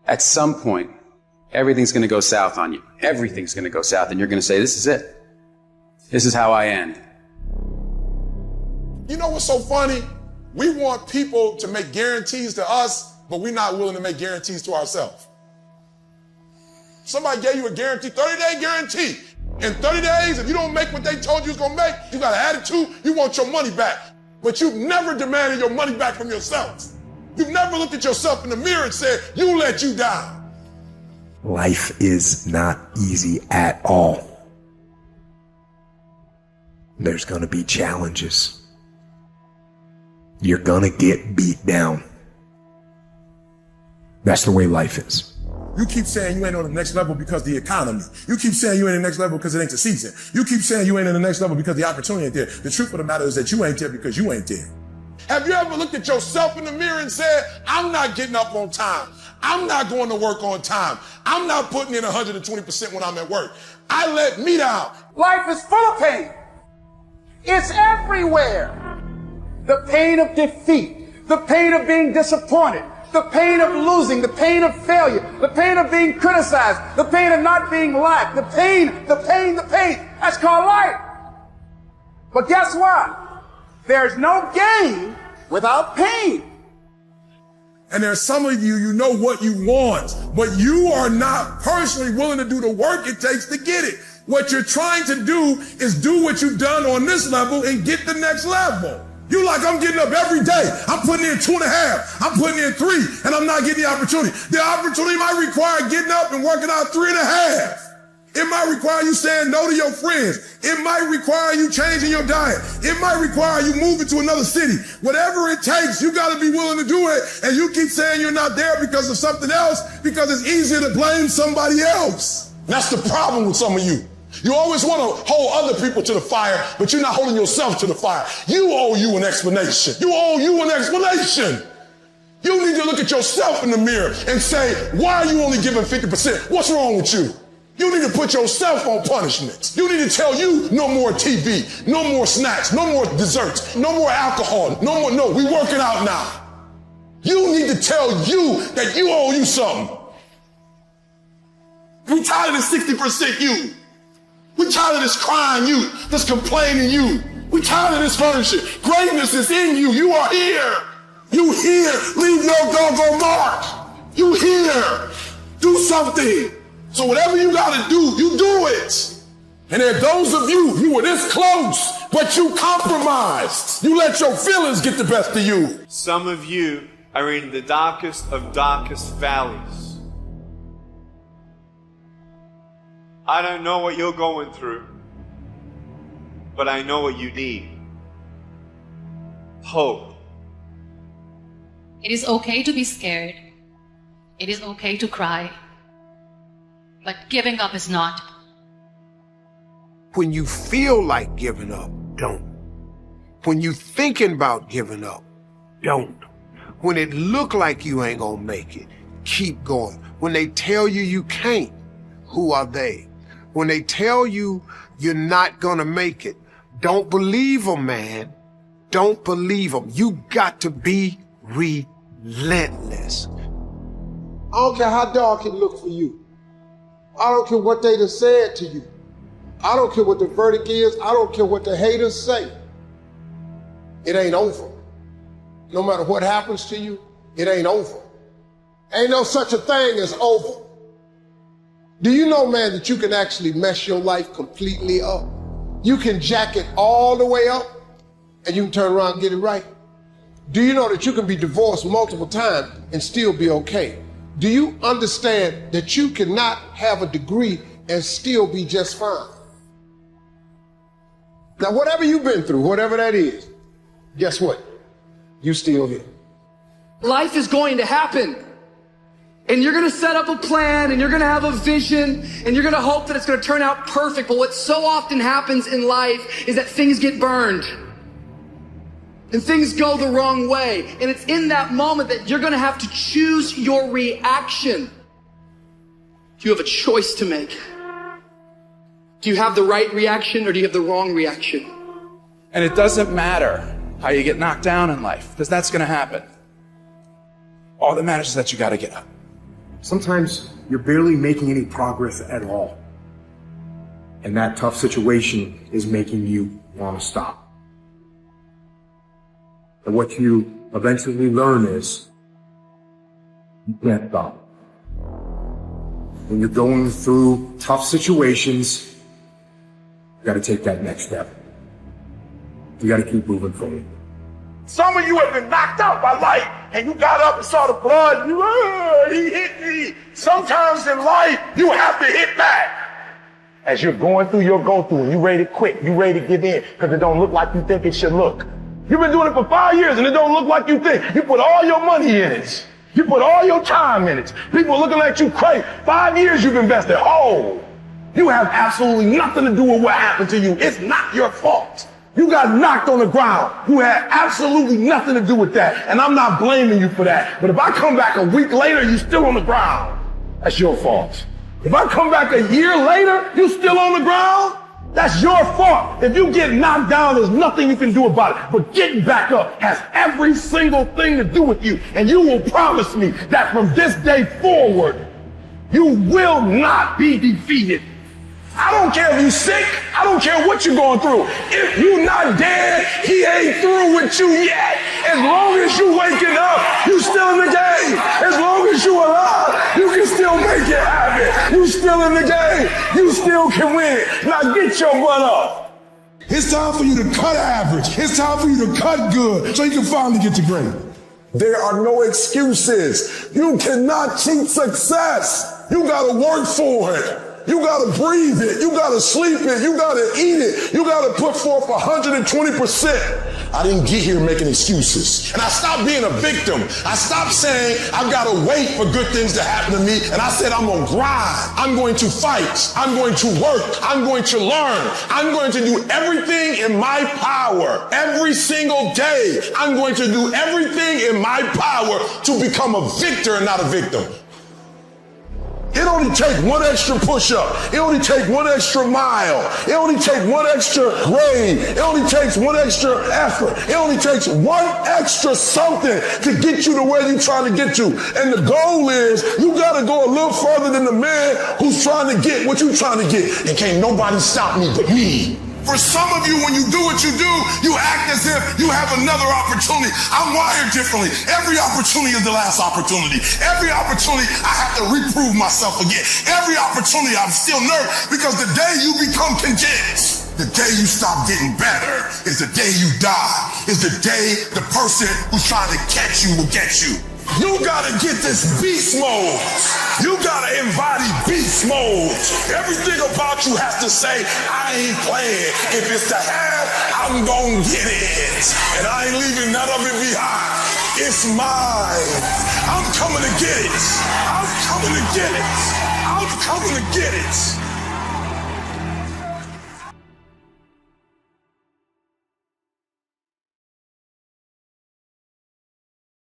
at some point, everything's going to go south on you. Everything's going to go south, and you're going to say, this is it. This is how I end. You know what's so funny? We want people to make guarantees to us, but we're not willing to make guarantees to ourselves. Somebody gave you a guarantee, 30-day guarantee. In 30 days, if you don't make what they told you was gonna make, you got an attitude, you want your money back. But you've never demanded your money back from yourself. You've never looked at yourself in the mirror and said, you let you down. Life is not easy at all. There's gonna be challenges. You're gonna get beat down. That's the way life is. You keep saying you ain't on the next level because of the economy. You keep saying you ain't in the next level because it ain't the season. You keep saying you ain't in the next level because the opportunity ain't there. The truth of the matter is that you ain't there because you ain't there. Have you ever looked at yourself in the mirror and said, I'm not getting up on time. I'm not going to work on time. I'm not putting in 120% when I'm at work. I let me down. Life is full of pain. It's everywhere. The pain of defeat, the pain of being disappointed, the pain of losing, the pain of failure, the pain of being criticized, the pain of not being liked, the pain. That's called life. But guess what? There's no gain without pain. And there's some of you, you know what you want, but you are not personally willing to do the work it takes to get it. What you're trying to do is do what you've done on this level and get the next level. You like, I'm getting up every day. I'm putting in 2.5. I'm putting in 3, and I'm not getting the opportunity. The opportunity might require getting up and working out 3.5. It might require you saying no to your friends. It might require you changing your diet. It might require you moving to another city. Whatever it takes, you got to be willing to do it. And you keep saying you're not there because of something else, because it's easier to blame somebody else. That's the problem with some of you. You always want to hold other people to the fire, but you're not holding yourself to the fire. You owe you an explanation. You owe you an explanation. You need to look at yourself in the mirror and say, why are you only giving 50%? What's wrong with you? You need to put yourself on punishment. You need to tell you no more TV, no more snacks, no more desserts, no more alcohol, no, we working out now. You need to tell you that you owe you something. We tired of this 60% you. We tired of this crying you, this complaining you. We tired of this furniture. Greatness is in you. You are here. You here. Leave your doggone mark. You here. Do something. So whatever you gotta do, you do it. And there are those of you, you were this close, but you compromised. You let your feelings get the best of you. Some of you are in the darkest of darkest valleys. I don't know what you're going through, but I know what you need. Hope. It is okay to be scared. It is okay to cry. But giving up is not. When you feel like giving up, don't. When you thinking about giving up, don't. When it look like you ain't gonna make it, keep going. When they tell you you can't, who are they? When they tell you you're not gonna make it, don't believe them, man. Don't believe them. You got to be relentless. I don't care how dark it look for you. I don't care what they done said to you. I don't care what the verdict is. I don't care what the haters say. It ain't over. No matter what happens to you, it ain't over. Ain't no such a thing as over. Do you know, man, that you can actually mess your life completely up? You can jack it all the way up and you can turn around and get it right. Do you know that you can be divorced multiple times and still be okay? Do you understand that you cannot have a degree and still be just fine? Now, whatever you've been through, whatever that is, guess what? You still here. Life is going to happen. And you're going to set up a plan and you're going to have a vision and you're going to hope that it's going to turn out perfect. But what so often happens in life is that things get burned and things go the wrong way. And it's in that moment that you're going to have to choose your reaction. You have a choice to make. Do you have the right reaction or do you have the wrong reaction? And it doesn't matter how you get knocked down in life, because that's going to happen. All that matters is that you got to get up. Sometimes you're barely making any progress at all. And that tough situation is making you want to stop. And what you eventually learn is you can't stop. When you're going through tough situations, you got to take that next step. You got to keep moving forward. Some of you have been knocked out by life, and you got up and saw the blood, and he hit me. Sometimes in life, you have to hit back. As you're going through your go-through, and you ready to quit, you ready to give in, because it don't look like you think it should look. You've been doing it for 5 years, and it don't look like you think. You put all your money in it. You put all your time in it. People are looking at you crazy. 5 years you've invested. Oh, you have absolutely nothing to do with what happened to you. It's not your fault. You got knocked on the ground. You had absolutely nothing to do with that. And I'm not blaming you for that. But if I come back a week later, you're still on the ground. That's your fault. If I come back a year later, you still on the ground, that's your fault. If you get knocked down, there's nothing you can do about it. But getting back up has every single thing to do with you. And you will promise me that from this day forward, you will not be defeated. I don't care if you're sick. I don't care what you're going through. If you're not dead, he ain't through with you yet. As long as you waking up, you still in the game. As long as you alive, you can still make it happen. You still in the game. You still can win. Now get your butt up. It's time for you to cut average. It's time for you to cut good so you can finally get to great. There are no excuses. You cannot cheat success. You gotta work for it. You gotta breathe it. You gotta sleep it. You gotta eat it. You gotta put forth 120%. I didn't get here making excuses. And I stopped being a victim. I stopped saying I've gotta wait for good things to happen to me. And I said I'm gonna grind. I'm going to fight. I'm going to work. I'm going to learn. I'm going to do everything in my power. Every single day, I'm going to do everything in my power to become a victor and not a victim. It only takes one extra push-up. It only takes one extra mile. It only takes one extra grade. It only takes one extra effort. It only takes one extra something to get you to where you're trying to get to. And the goal is you got to go a little further than the man who's trying to get what you're trying to get. And can't nobody stop me but me. For some of you, when you do what you do, you act as if you have another opportunity. I'm wired differently. Every opportunity is the last opportunity. Every opportunity, I have to reprove myself again. Every opportunity, I'm still nervous because the day you become content, the day you stop getting better is the day you die, is the day the person who's trying to catch you will get you. You gotta get this beast mode. You gotta embody beast mode. Everything about you has to say, I ain't playing. If it's to have, I'm gonna get it. And I ain't leaving none of it behind. It's mine. I'm coming to get it. I'm coming to get it. I'm coming to get it.